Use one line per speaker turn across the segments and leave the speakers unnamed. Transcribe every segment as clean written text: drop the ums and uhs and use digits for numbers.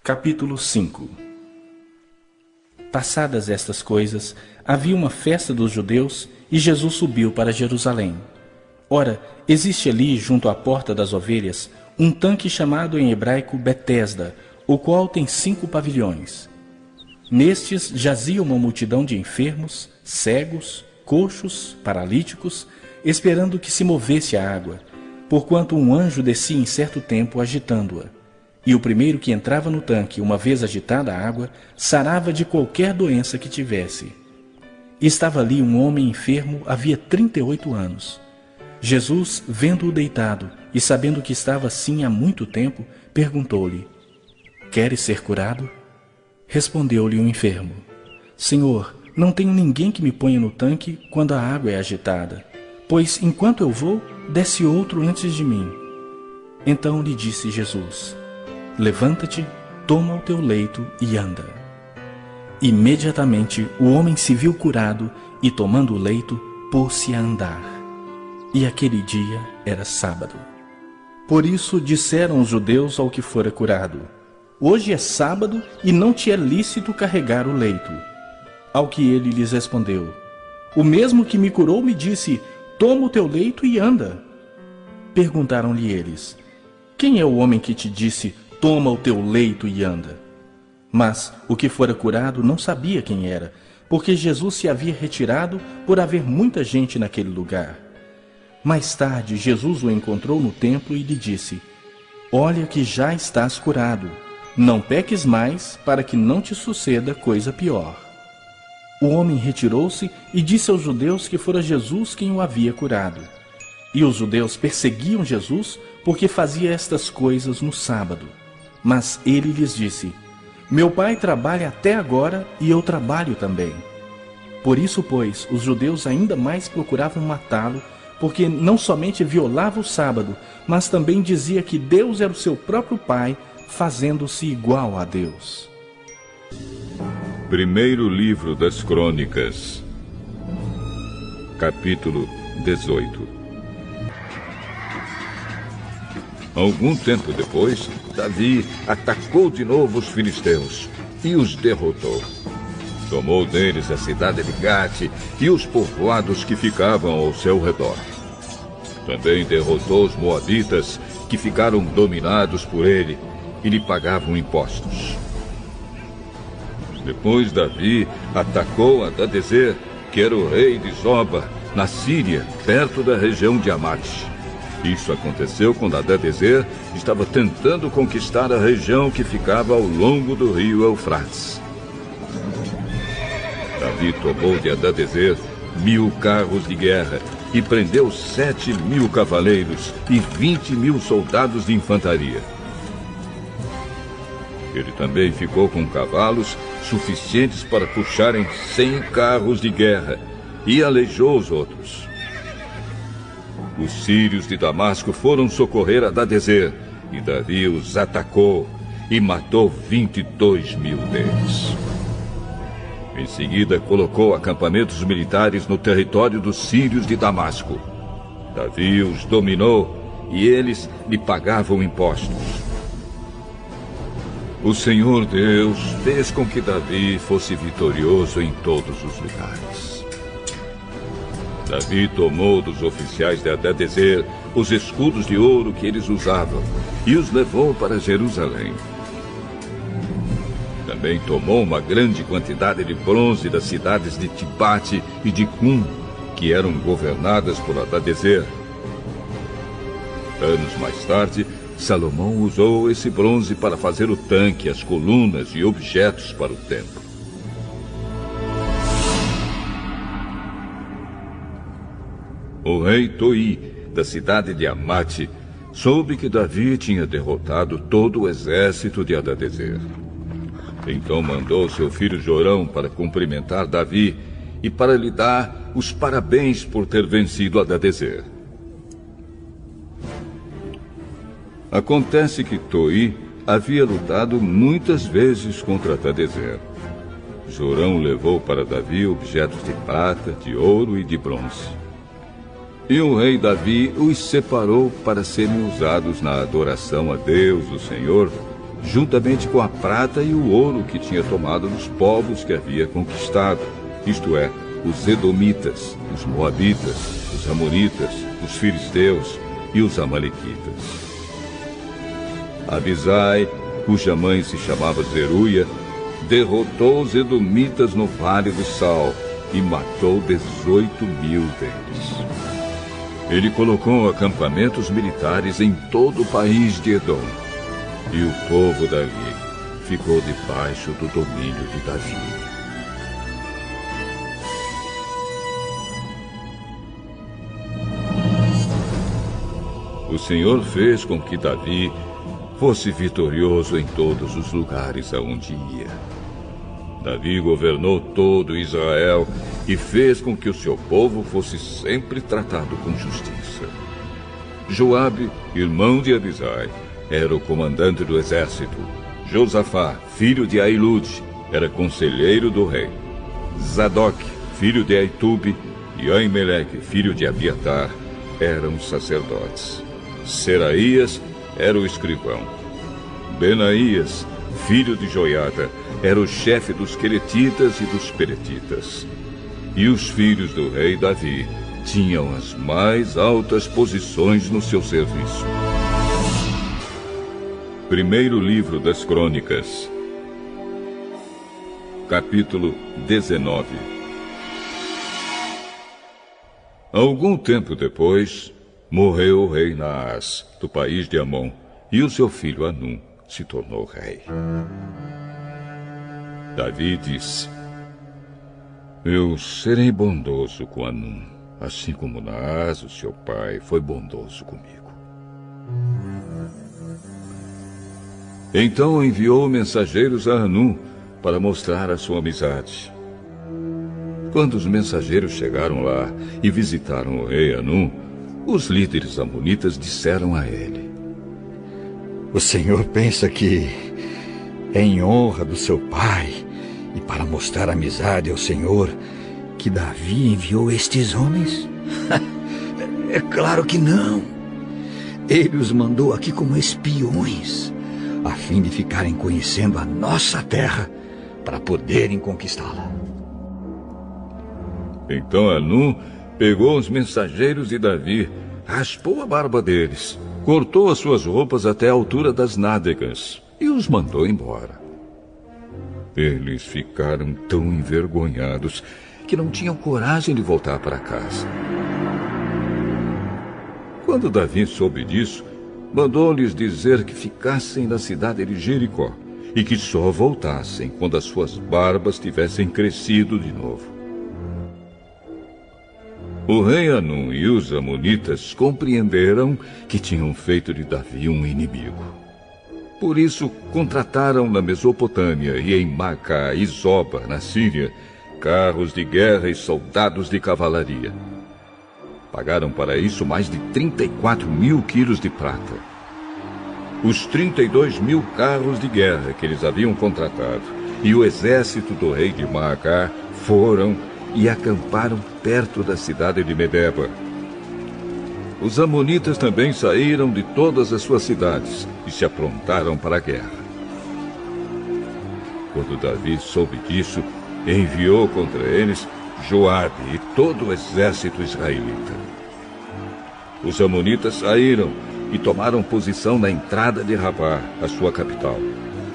Capítulo 5. Passadas estas coisas, havia uma festa dos judeus e Jesus subiu para Jerusalém. Ora, existe ali, junto à porta das ovelhas, um tanque chamado em hebraico Betesda, o qual tem 5 pavilhões. Nestes jazia uma multidão de enfermos, cegos, coxos, paralíticos, esperando que se movesse a água, porquanto um anjo descia em certo tempo agitando-a. E o primeiro que entrava no tanque, uma vez agitada a água, sarava de qualquer doença que tivesse. E estava ali um homem enfermo havia 38 anos. Jesus, vendo-o deitado e sabendo que estava assim há muito tempo, perguntou-lhe: Queres ser curado? Respondeu-lhe o enfermo: Senhor, não tenho ninguém que me ponha no tanque quando a água é agitada, pois enquanto eu vou, desce outro antes de mim. Então lhe disse Jesus: Levanta-te, toma o teu leito e anda. Imediatamente o homem se viu curado e, tomando o leito, pôs-se a andar. E aquele dia era sábado. Por isso disseram os judeus ao que fora curado: Hoje é sábado e não te é lícito carregar o leito. Ao que ele lhes respondeu: O mesmo que me curou me disse: Toma o teu leito e anda. Perguntaram-lhe eles: Quem é o homem que te disse: Toma o teu leito e anda? Mas o que fora curado não sabia quem era, porque Jesus se havia retirado por haver muita gente naquele lugar. Mais tarde, Jesus o encontrou no templo e lhe disse: Olha que já estás curado. Não peques mais, para que não te suceda coisa pior. O homem retirou-se e disse aos judeus que fora Jesus quem o havia curado. E os judeus perseguiam Jesus porque fazia estas coisas no sábado. Mas ele lhes disse: Meu pai trabalha até agora e eu trabalho também. Por isso, pois, os judeus ainda mais procuravam matá-lo, porque não somente violava o sábado, mas também dizia que Deus era o seu próprio pai, fazendo-se igual a Deus.
Primeiro livro das Crônicas, capítulo 18. Algum tempo depois, Davi atacou de novo os filisteus e os derrotou. Tomou deles a cidade de Gate e os povoados que ficavam ao seu redor. Também derrotou os moabitas, que ficaram dominados por ele e lhe pagavam impostos. Depois Davi atacou Hadadezer, que era o rei de Zoba, na Síria, perto da região de Amate. Isso aconteceu quando Hadadezer estava tentando conquistar a região que ficava ao longo do rio Eufrates. Davi tomou de Hadadezer 1000 carros de guerra e prendeu 7.000 cavaleiros e 20.000 soldados de infantaria. Ele também ficou com cavalos suficientes para puxarem 100 carros de guerra e aleijou os outros. Os sírios de Damasco foram socorrer Hadadezer e Davi os atacou e matou 22.000 deles. Em seguida, colocou acampamentos militares no território dos sírios de Damasco. Davi os dominou e eles lhe pagavam impostos. O Senhor Deus fez com que Davi fosse vitorioso em todos os lugares. Davi tomou dos oficiais de Hadadezer os escudos de ouro que eles usavam e os levou para Jerusalém. Também tomou uma grande quantidade de bronze das cidades de Tibate e de Cum, que eram governadas por Hadadezer. Anos mais tarde, Salomão usou esse bronze para fazer o tanque, as colunas e objetos para o templo. O rei Toi, da cidade de Amate, soube que Davi tinha derrotado todo o exército de Hadadezer. Então mandou seu filho Jorão para cumprimentar Davi e para lhe dar os parabéns por ter vencido Hadadezer. Acontece que Toi havia lutado muitas vezes contra Hadadezer. Jorão levou para Davi objetos de prata, de ouro e de bronze. E o rei Davi os separou para serem usados na adoração a Deus, o Senhor, juntamente com a prata e o ouro que tinha tomado dos povos que havia conquistado, isto é, os Edomitas, os Moabitas, os Amonitas, os Filisteus e os Amalequitas. Abisai, cuja mãe se chamava Zeruia, derrotou os Edomitas no Vale do Sal e matou 18.000 deles. Ele colocou acampamentos militares em todo o país de Edom, e o povo dali ficou debaixo do domínio de Davi. O Senhor fez com que Davi fosse vitorioso em todos os lugares aonde ia. Davi governou todo Israel e fez com que o seu povo fosse sempre tratado com justiça. Joabe, irmão de Abisai, era o comandante do exército. Josafá, filho de Ahilude, era conselheiro do rei. Zadok, filho de Aitube, e Aimeleque, filho de Abiatar, eram sacerdotes. Seraías era o escrivão. Benaías, filho de Joiada, era o chefe dos queretitas e dos peretitas. E os filhos do rei Davi tinham as mais altas posições no seu serviço. Primeiro livro das Crônicas, capítulo 19. Algum tempo depois, morreu o rei Naás, do país de Amon, e o seu filho Anum se tornou rei. Davi disse: Eu serei bondoso com Anum, assim como Naás, o seu pai, foi bondoso comigo. Então enviou mensageiros a Anum para mostrar a sua amizade. Quando os mensageiros chegaram lá e visitaram o rei Anum, os líderes amonitas disseram a ele:
O Senhor pensa que, em honra do seu pai e para mostrar amizade ao Senhor, que Davi enviou estes homens? É claro que não. Ele os mandou aqui como espiões, a fim de ficarem conhecendo a nossa terra para poderem conquistá-la.
Então Anum pegou os mensageiros de Davi, raspou a barba deles, cortou as suas roupas até a altura das nádegas e os mandou embora. Eles ficaram tão envergonhados que não tinham coragem de voltar para casa. Quando Davi soube disso, mandou-lhes dizer que ficassem na cidade de Jericó e que só voltassem quando as suas barbas tivessem crescido de novo. O rei Anum e os amonitas compreenderam que tinham feito de Davi um inimigo. Por isso, contrataram na Mesopotâmia e em Macá e Zoba, na Síria, carros de guerra e soldados de cavalaria. Pagaram para isso mais de 34.000 quilos de prata. Os 32.000 carros de guerra que eles haviam contratado e o exército do rei de Macá foram e acamparam perto da cidade de Medeba. Os amonitas também saíram de todas as suas cidades e se aprontaram para a guerra. Quando Davi soube disso, enviou contra eles Joabe e todo o exército israelita. Os amonitas saíram e tomaram posição na entrada de Rabá, a sua capital.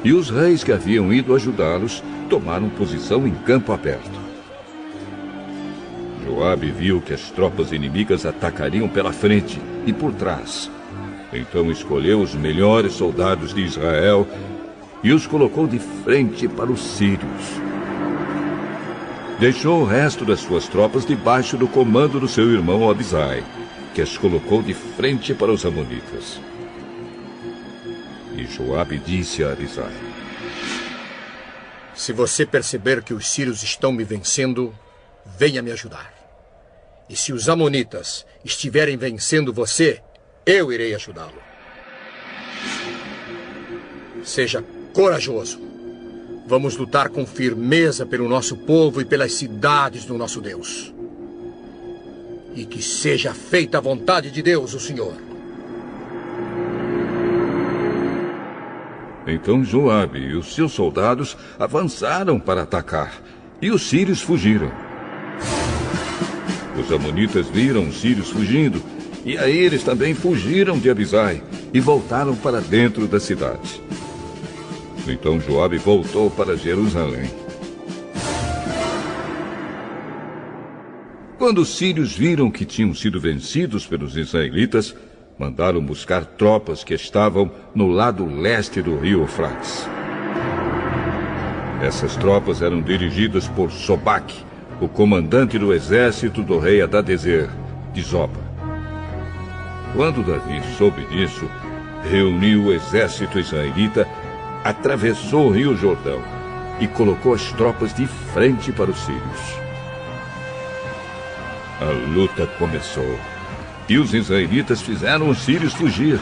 E os reis que haviam ido ajudá-los tomaram posição em campo aberto. Joabe viu que as tropas inimigas atacariam pela frente e por trás. Então escolheu os melhores soldados de Israel e os colocou de frente para os sírios. Deixou o resto das suas tropas debaixo do comando do seu irmão Abisai, que as colocou de frente para os amonitas. E Joabe disse a Abisai:
Se você perceber que os sírios estão me vencendo, venha me ajudar. E se os amonitas estiverem vencendo você, eu irei ajudá-lo. Seja corajoso. Vamos lutar com firmeza pelo nosso povo e pelas cidades do nosso Deus. E que seja feita a vontade de Deus, o Senhor.
Então Joabe e os seus soldados avançaram para atacar, e os sírios fugiram. Os amonitas viram os sírios fugindo, e aí eles também fugiram de Abisai e voltaram para dentro da cidade. Então Joabe voltou para Jerusalém. Quando os sírios viram que tinham sido vencidos pelos israelitas, mandaram buscar tropas que estavam no lado leste do rio Eufrates. Essas tropas eram dirigidas por Sobaque, o comandante do exército do rei Hadadezer, de Zoba. Quando Davi soube disso, reuniu o exército israelita, atravessou o rio Jordão e colocou as tropas de frente para os sírios. A luta começou, e os israelitas fizeram os sírios fugir.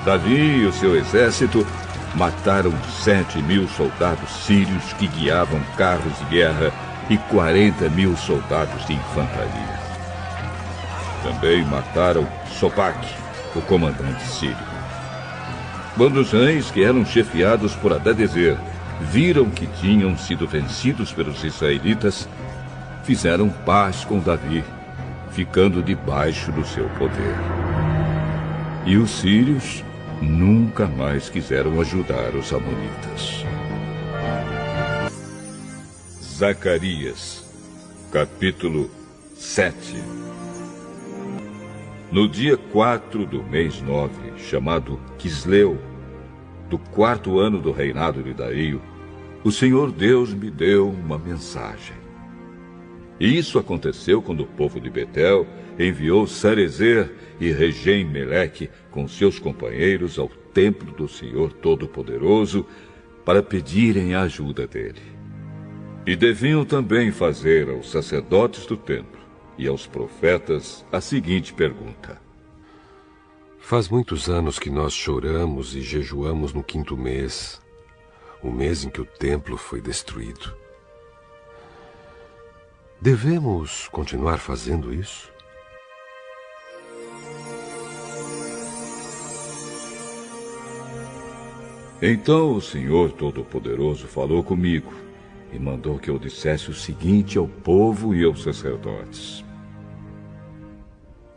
Davi e o seu exército mataram 7.000 soldados sírios que guiavam carros de guerra e 40.000 soldados de infantaria. Também mataram Sobaque, o comandante sírio. Quando os reis que eram chefiados por Hadadezer viram que tinham sido vencidos pelos israelitas, fizeram paz com Davi, ficando debaixo do seu poder. E os sírios nunca mais quiseram ajudar os amonitas. Zacarias, capítulo 7. No dia 4 do mês 9, chamado Quisleu, do 4º ano do reinado de Dario, o Senhor Deus me deu uma mensagem. E isso aconteceu quando o povo de Betel enviou Sarezer e Regem-Meleque com seus companheiros ao templo do Senhor Todo-Poderoso para pedirem a ajuda dele. E deviam também fazer aos sacerdotes do templo e aos profetas a seguinte pergunta:
Faz muitos anos que nós choramos e jejuamos no 5º mês, o mês em que o templo foi destruído. Devemos continuar fazendo isso?
Então o Senhor Todo-Poderoso falou comigo e mandou que eu dissesse o seguinte ao povo e aos sacerdotes: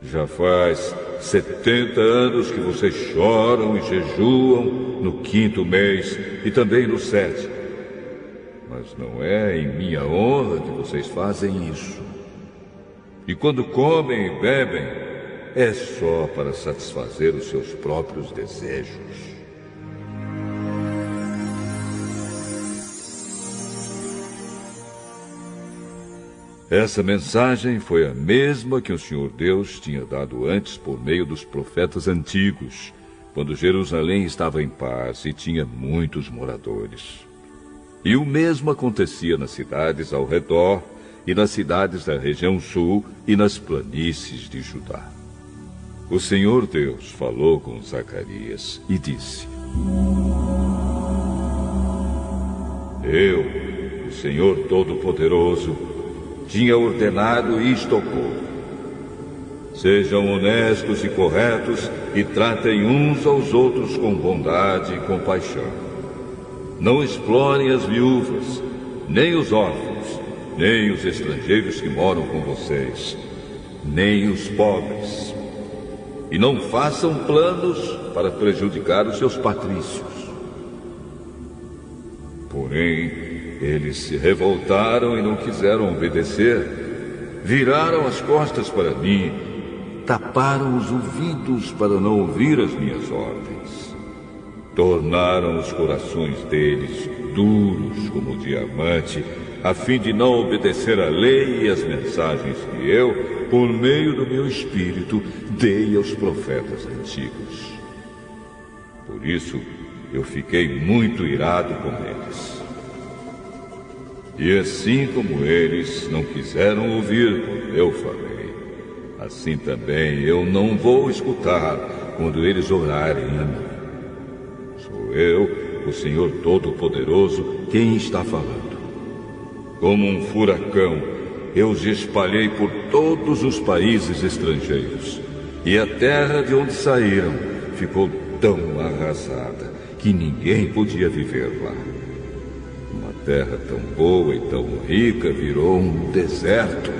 Já faz 70 anos que vocês choram e jejuam no 5º mês e também no 7º. Mas não é em minha honra que vocês fazem isso. E quando comem e bebem, é só para satisfazer os seus próprios desejos. Essa mensagem foi a mesma que o Senhor Deus tinha dado antes por meio dos profetas antigos, quando Jerusalém estava em paz e tinha muitos moradores. E o mesmo acontecia nas cidades ao redor e nas cidades da região sul e nas planícies de Judá. O Senhor Deus falou com Zacarias e disse: Eu, o Senhor Todo-Poderoso, tinha ordenado isto ao povo: Sejam honestos e corretos e tratem uns aos outros com bondade e compaixão. Não explorem as viúvas, nem os órfãos, nem os estrangeiros que moram com vocês, nem os pobres. E não façam planos para prejudicar os seus patrícios. Porém, eles se revoltaram e não quiseram obedecer, viraram as costas para mim, taparam os ouvidos para não ouvir as minhas ordens. Tornaram os corações deles duros como diamante, a fim de não obedecer à lei e às mensagens que eu, por meio do meu espírito, dei aos profetas antigos. Por isso, eu fiquei muito irado com eles. E assim como eles não quiseram ouvir quando eu falei, assim também eu não vou escutar quando eles orarem a mim. Sou eu, o Senhor Todo-Poderoso, quem está falando. Como um furacão, eu os espalhei por todos os países estrangeiros, e a terra de onde saíram ficou tão arrasada que que ninguém podia viver lá. Uma terra tão boa e tão rica virou um deserto.